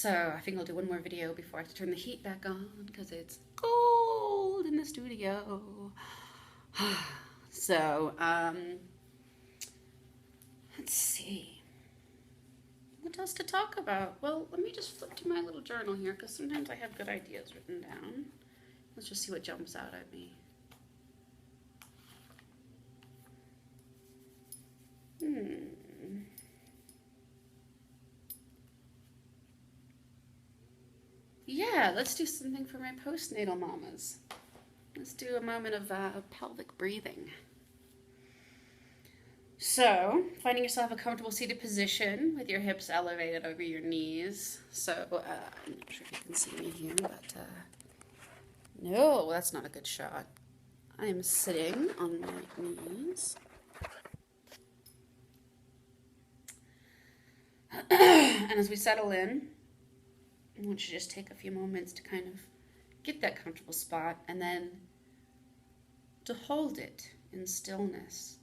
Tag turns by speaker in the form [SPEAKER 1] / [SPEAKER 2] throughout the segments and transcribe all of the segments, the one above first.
[SPEAKER 1] So I think I'll do one more video before I have to turn the heat back on because it's cold in the studio. So, let's see. What else to talk about? Well, let me just flip to my little journal here because sometimes I have good ideas written down. Let's just see what jumps out at me. Yeah, let's do something for my postnatal mamas. Let's do a moment of pelvic breathing. So, finding yourself a comfortable seated position with your hips elevated over your knees. So, I'm not sure if you can see me here, but no, that's not a good shot. I am sitting on my knees. And as we settle in, I want you to just take a few moments to kind of get that comfortable spot and then to hold it in stillness.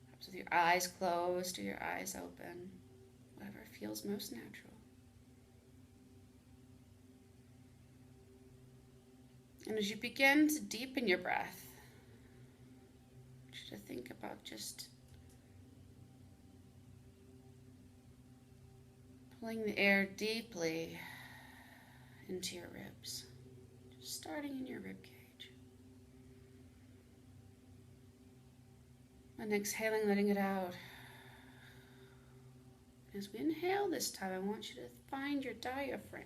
[SPEAKER 1] Perhaps with your eyes closed or your eyes open, whatever feels most natural. And as you begin to deepen your breath, I want you to think about just pulling the air deeply into your ribs, just starting in your rib cage. And exhaling, letting it out. As we inhale this time, I want you to find your diaphragm,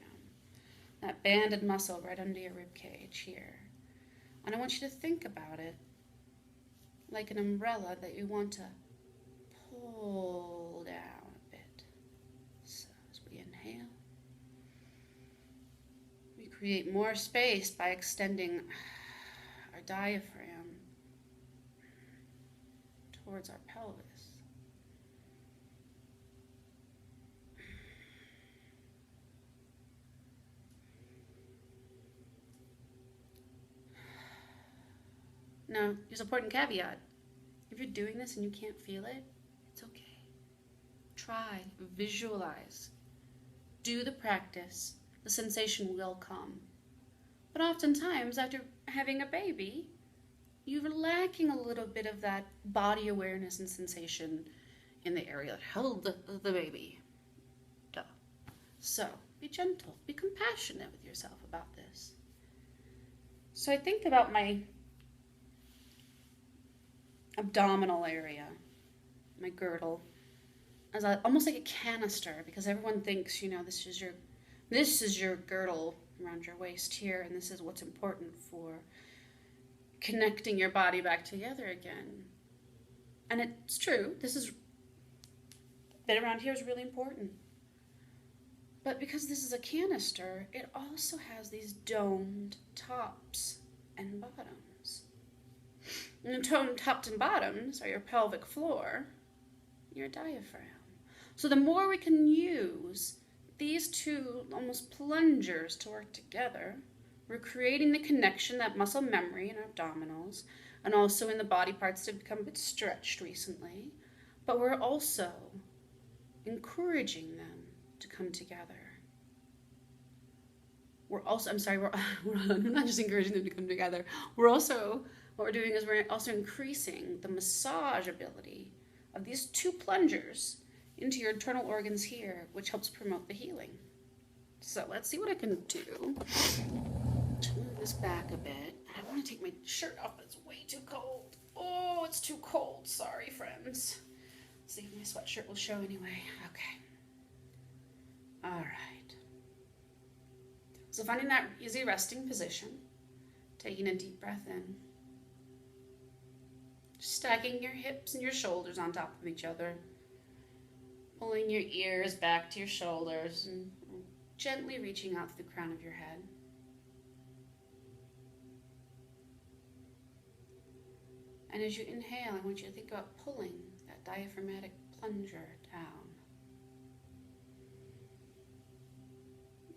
[SPEAKER 1] that banded muscle right under your rib cage here. And I want you to think about it like an umbrella that you want to pull down a bit. So as we inhale, we create more space by extending our diaphragm towards our pelvis. Now, there's an important caveat. If you're doing this and you can't feel it, it's okay. Try, visualize, do the practice. The sensation will come. But oftentimes, after having a baby, you're lacking a little bit of that body awareness and sensation in the area that held the baby. Duh. So, be gentle, be compassionate with yourself about this. So I think about my abdominal area, my girdle, as almost like a canister, because everyone thinks, this is your girdle around your waist here, and this is what's important for connecting your body back together again. And it's true, this bit around here is really important. But because this is a canister, it also has these domed tops and bottoms. And the domed tops and bottoms are your pelvic floor, your diaphragm. So the more we can use these two almost plungers to work together, we're creating the connection, that muscle memory in our abdominals, and also in the body parts that have become a bit stretched recently. But we're also encouraging them to come together. We're not just encouraging them to come together. What we're doing is we're also increasing the massage ability of these two plungers into your internal organs here, which helps promote the healing. So let's see what I can do. To move this back a bit. I want to take my shirt off, but it's way too cold. Oh, it's too cold. Sorry, friends. Let's see if my sweatshirt will show anyway. Okay. All right. So finding that easy resting position, taking a deep breath in, stacking your hips and your shoulders on top of each other, pulling your ears back to your shoulders and gently reaching out to the crown of your head. And as you inhale, I want you to think about pulling that diaphragmatic plunger down.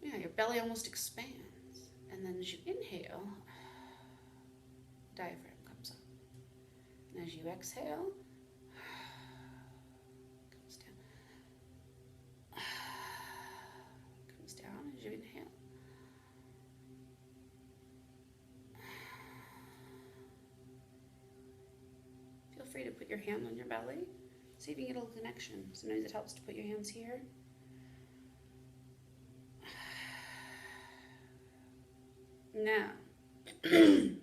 [SPEAKER 1] Yeah, your belly almost expands. And then as you inhale, diaphragm comes up. And as you exhale, comes down. to put your hand on your belly. See if you can get a little connection. Sometimes it helps to put your hands here. Now, coming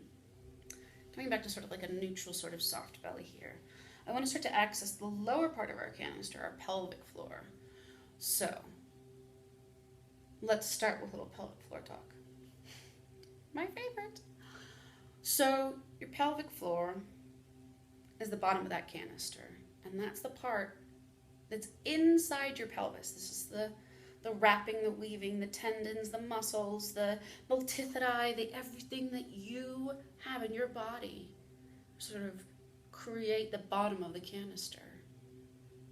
[SPEAKER 1] back to sort of like a neutral sort of soft belly here. I want to start to access the lower part of our canister, our pelvic floor. So, let's start with a little pelvic floor talk. My favorite. So, your pelvic floor is the bottom of that canister. And that's the part that's inside your pelvis. This is the wrapping, the weaving, the tendons, the muscles, the multifidi, the everything that you have in your body sort of create the bottom of the canister.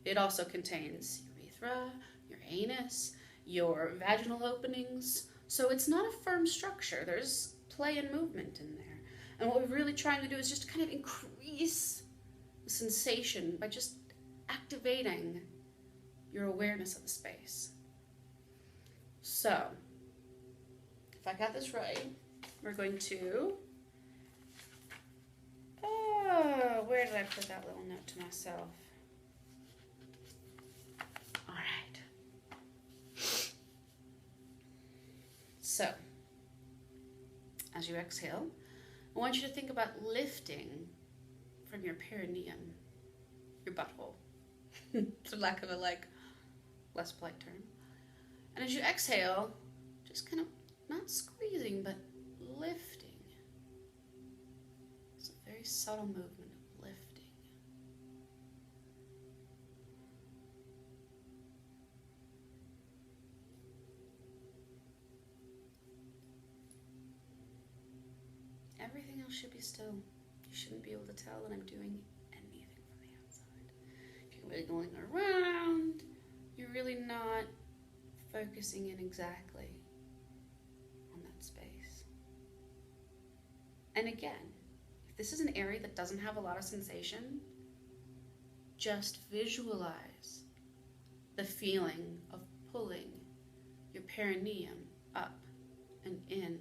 [SPEAKER 1] It also contains urethra, your anus, your vaginal openings. So it's not a firm structure. There's play and movement in there. And what we're really trying to do is just kind of increase the sensation by just activating your awareness of the space. So, if I got this right, we're going to, where did I put that little note to myself? All right. So, as you exhale, I want you to think about lifting from your perineum, your butthole, for lack of a less polite term. And as you exhale, just kind of not squeezing, but lifting. It's a very subtle movement of lifting. Everything else should be still. You shouldn't be able to tell that I'm doing anything from the outside. If you're wiggling around, you're really not focusing in exactly on that space. And again, if this is an area that doesn't have a lot of sensation, just visualize the feeling of pulling your perineum up and in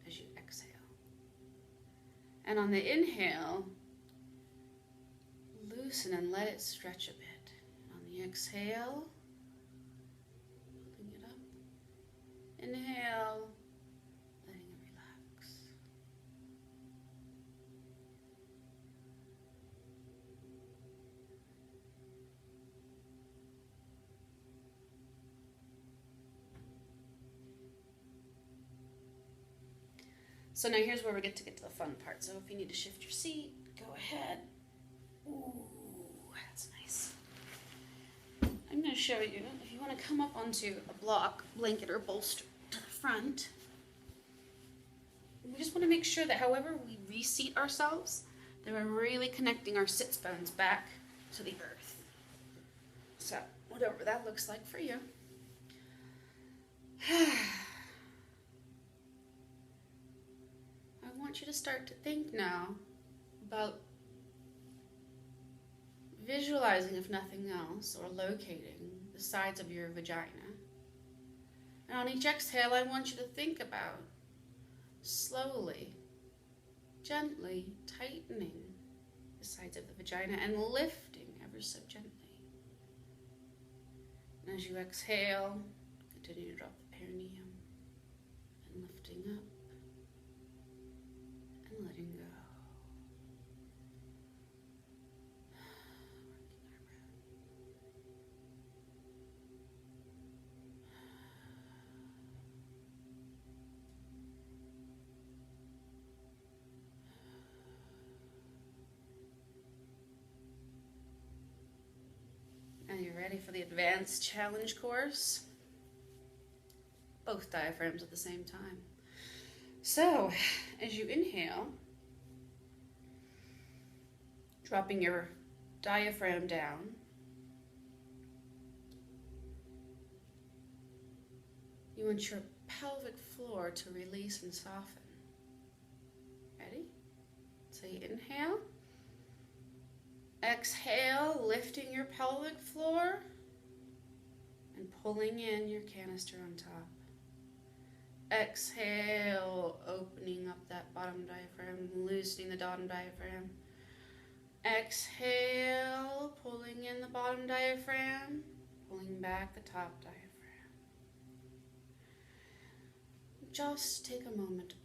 [SPEAKER 1] as you exhale. And on the inhale, loosen and let it stretch a bit. And on the exhale, inhale, letting it relax. So now here's where we get to the fun part. So if you need to shift your seat, go ahead. Ooh, that's nice. I'm going to show you, if you want to come up onto a block, blanket, or bolster to the front, we just want to make sure that however we reseat ourselves, that we're really connecting our sits bones back to the earth. So, whatever that looks like for you. I want you to start to think now about visualizing, if nothing else, or locating the sides of your vagina. And on each exhale, I want you to think about slowly, gently tightening the sides of the vagina and lifting ever so gently. And as you exhale, continue to drop the perineum and lifting up and letting go. Are you ready for the advanced challenge course? Both diaphragms at the same time. So, as you inhale, dropping your diaphragm down, you want your pelvic floor to release and soften. Ready? So you inhale. Exhale, lifting your pelvic floor and pulling in your canister on top. Exhale, opening up that bottom diaphragm, loosening the bottom diaphragm. exhale, pulling in the bottom diaphragm, pulling back the top diaphragm. Just take a moment to